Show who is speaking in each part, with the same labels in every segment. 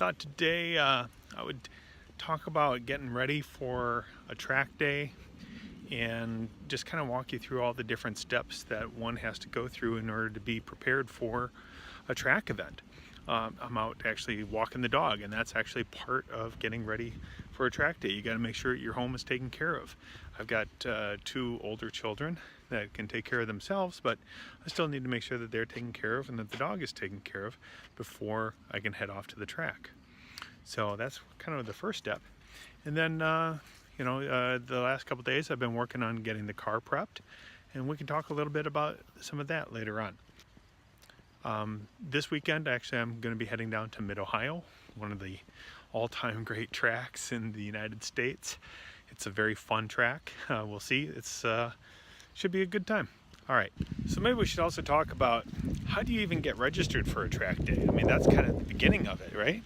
Speaker 1: thought today I would talk about getting ready for a track day and just kind of walk you through all the different steps that one has to go through in order to be prepared for a track event. I'm out actually walking the dog, and that's actually part of getting ready for a track day. You got to make sure your home is taken care of. I've got two older children that can take care of themselves, but I still need to make sure that they're taken care of and that the dog is taken care of before I can head off to the track. So that's kind of the first step. And then the last couple days I've been working on getting the car prepped, and we can talk a little bit about some of that later on. This weekend, actually, I'm going to be heading down to Mid-Ohio, one of the all-time great tracks in the United States. It's a very fun track. We'll see. It's should be a good time. All right, so maybe we should also talk about how do you even get registered for a track day? I mean, that's kind of the beginning of it, right?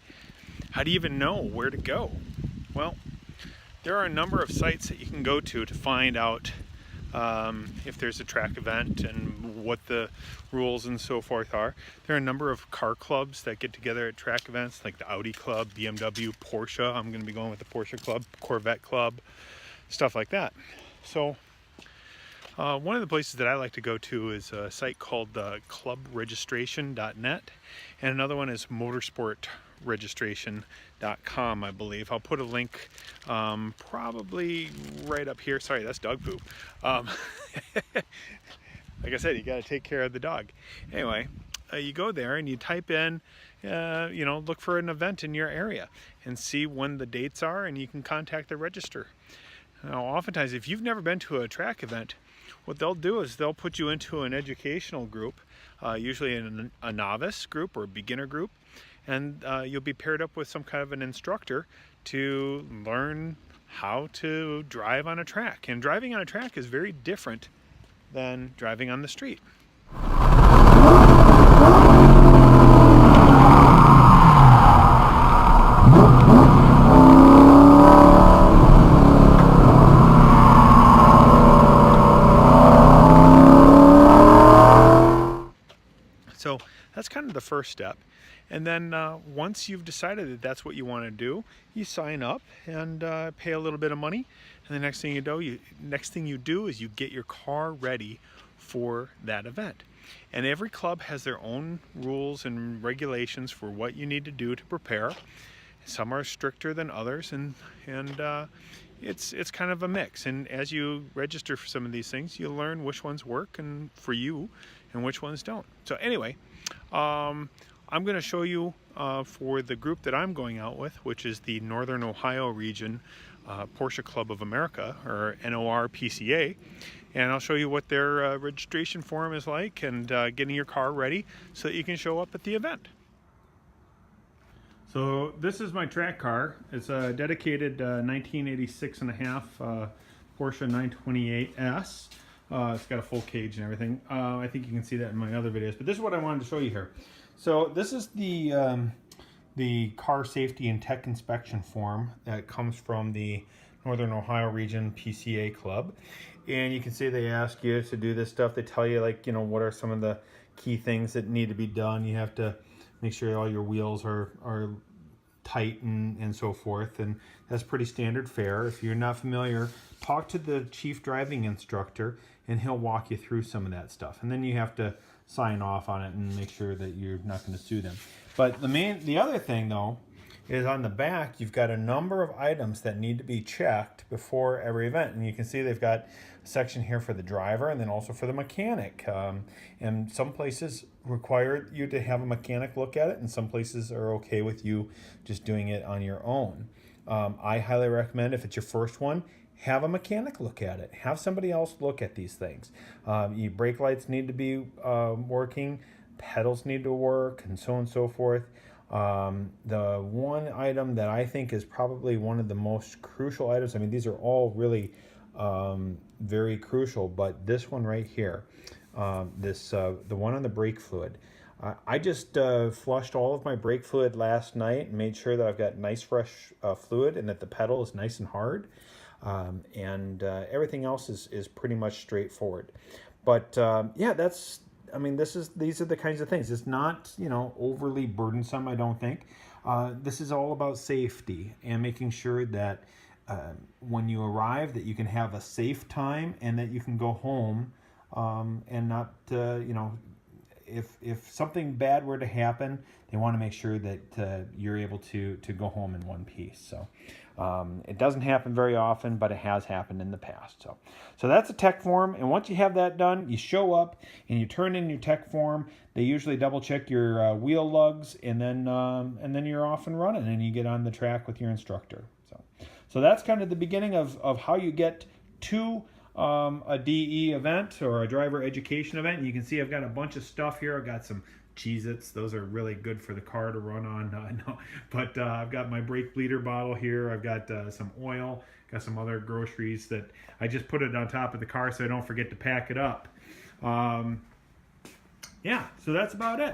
Speaker 1: How do you even know where to go? Well, there are a number of sites that you can go to find out if there's a track event and what the rules and so forth are. There are a number of car clubs that get together at track events, like the Audi Club, BMW, Porsche. I'm going to be going with the Porsche Club, Corvette Club, stuff like that. So one of the places that I like to go to is a site called clubregistration.net, and another one is motorsportregistration.com, I believe. I'll put a link probably right up here. Sorry, that's dog poop. Like I said, you got to take care of the dog. Anyway, you go there and you type in, look for an event in your area and see when the dates are, and you can contact the register. Now, oftentimes, if you've never been to a track event, what they'll do is they'll put you into an educational group, usually in a novice group or a beginner group, and you'll be paired up with some kind of an instructor to learn how to drive on a track. And driving on a track is very different than driving on the street. So that's kind of the first step. And then once you've decided that that's what you want to do, you sign up and pay a little bit of money. And the next thing you do is you get your car ready for that event. And every club has their own rules and regulations for what you need to do to prepare. Some are stricter than others, and it's kind of a mix. And as you register for some of these things, you learn which ones work and for you and which ones don't. So anyway, I'm going to show you for the group that I'm going out with, which is the Northern Ohio Region Porsche Club of America, or NORPCA, and I'll show you what their registration form is like and getting your car ready so that you can show up at the event. So this is my track car. It's a dedicated 1986 and a half Porsche 928S. It's got a full cage and everything. I think you can see that in my other videos, but this is what I wanted to show you here. So this is the car safety and tech inspection form that comes from the Northern Ohio Region PCA Club. And you can see they ask you to do this stuff. They tell you, like, what are some of the key things that need to be done. You have to make sure all your wheels are tight and so forth, and that's pretty standard fare. If you're not familiar, talk to the chief driving instructor and he'll walk you through some of that stuff, and then you have to sign off on it and make sure that you're not going to sue them. But the other thing though is on the back you've got a number of items that need to be checked before every event, and you can see they've got a section here for the driver and then also for the mechanic, and some places require you to have a mechanic look at it, and some places are okay with you just doing it on your own. I highly recommend, if it's your first one, have a mechanic look at it. Have somebody else look at these things. Your brake lights need to be working, pedals need to work, and so on and so forth. The one item that I think is probably one of the most crucial items, I mean, these are all really very crucial, but this one right here, the one on the brake fluid. I just flushed all of my brake fluid last night and made sure that I've got nice fresh fluid and that the pedal is nice and hard. Everything else is pretty much straightforward. But yeah, these are the kinds of things. It's not, overly burdensome, I don't think. This is all about safety and making sure that when you arrive that you can have a safe time and that you can go home and not, you know, if something bad were to happen, they want to make sure that you're able to go home in one piece. So it doesn't happen very often, but it has happened in the past. So that's a tech form, and once you have that done, you show up and you turn in your tech form. They usually double check your wheel lugs, and then you're off and running, and you get on the track with your instructor. So that's kind of the beginning of how you get to a DE event or a driver education event. And you can see I've got a bunch of stuff here. I've got some Cheez-Its. Those are really good for the car to run on. No. But I've got my brake bleeder bottle here. I've got some oil. Got some other groceries that I just put it on top of the car so I don't forget to pack it up. Yeah, so that's about it.